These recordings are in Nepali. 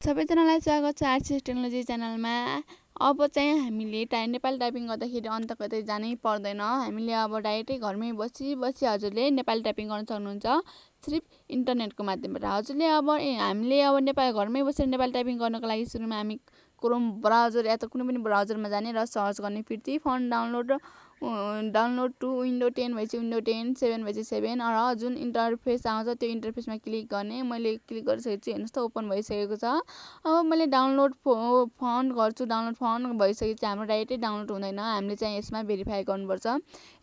सबैजनालाई स्वागत छ आर्ट्स टेक्नोलोजी च्यानलमा। अब चाहिँ हामीले नेपाली टाइपिङ गर्दाखेरि अन्त कतै जानै पर्दैन। हामीले अब डाइरेक्टै घरमै बसी हजुरले नेपाली टाइपिङ गर्न सक्नुहुन्छ, सिर्फ इन्टरनेटको माध्यमबाट। हजुरले हामीले घरमै बसेर नेपाली टाइपिङ गर्नको लागि सुरुमा हामी क्रोम ब्राउजर या त कुनै पनि ब्राउजरमा जाने र सर्च गर्ने। Preeti font download to window 10 भएपछि विन्डो 10, 7 भएपछि 7 र जुन इन्टरफेस आउँछ त्यो इन्टरफेसमा क्लिक गर्ने। मैले क्लिक गरिसकेको छु, हेर्नुहोस् त ओपन भइसकेको छ। अब मैले डाउनलोड फन्ट गर्छु। डाउनलोड फन्ट भइसकेपछि हाम्रो डाइरेक्टै डाउनलोड हुँदैन, हामीले चाहिँ यसमा भेरिफाई गर्नुपर्छ।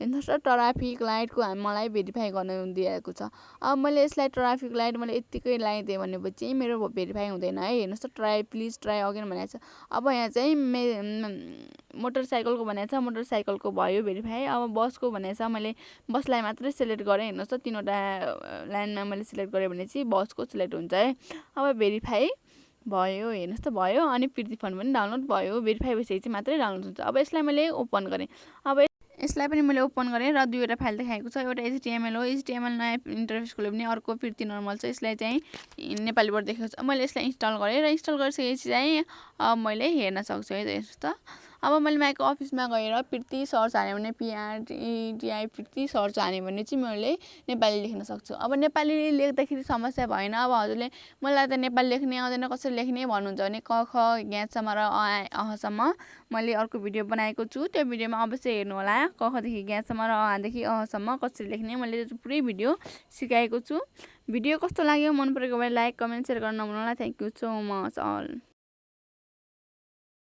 हेर्नुहोस् त ट्राफिक लाइटको मलाई भेरिफाई गर्न दिएको छ। अब मैले यसलाई ट्राफिक लाइट मैले यत्तिकै लगाइदिएँ भनेपछि मेरो भेरिफाई हुँदैन है। हेर्नुहोस् त प्लिज ट्राई अगेन भनेको छ। अब यहाँ चाहिँ मोटरसाइकलको भनेको छ, मोटरसाइकलको भयो भेरिफाई। अब बसको भनेको छ, मैले बसलाई मात्रै सिलेक्ट गरेँ। हेर्नुहोस् त 3वटा लाइनमा मैले सिलेक्ट गरेँ भने चाहिँ बसको सिलेक्ट हुन्छ है। अब भेरिफाई भयो, हेर्नुहोस् त भयो। अनि प्रिती फन्ट पनि डाउनलोड भयो। भेरिफाई भइसकेपछि मात्रै डाउनलोड हुन्छ। अब यसलाई मैले ओपन गरेँ। अब यसलाई पनि मैले ओपन गरेँ र 2वटा फाइल देखाएको छ। एउटा HTML हो, HTML नयाँ इन्टरफेस खोल्यो भने अर्को प्रिती नर्मल छ। यसलाई चाहिँ नेपालीबाट देखाएको छ। मैले यसलाई इन्स्टल गरेँ र इन्स्टल गरिसकेपछि चाहिँ अब मैले हेर्न सक्छु है। हेर्नुहोस् त अब मैले माइको अफिसमा गएर प्रिती सर्च हाल्यो भने PRETI प्रिती सर्च हाल्यो भने चाहिँ मैले नेपाली लेख्न सक्छु। अब नेपाली लेख्दाखेरि समस्या भएन। अब हजुरले मलाई त नेपाली लेख्नै आउँदैन, कसरी लेख्ने भन्नुहुन्छ भने क ख ज्ञसम्म र अहसम्म मैले अर्को भिडियो बनाएको छु। त्यो भिडियोमा अवश्य हेर्नु होला। क खदेखि ज्ञसम्म र अदेखि अहसम्म कसरी लेख्ने मैले पुरै भिडियो सिकाएको छु। भिडियो कस्तो लाग्यो, मन परेको भए लाइक, कमेन्ट, सेयर गर्न नभुल्नु होला। Thank you so much all.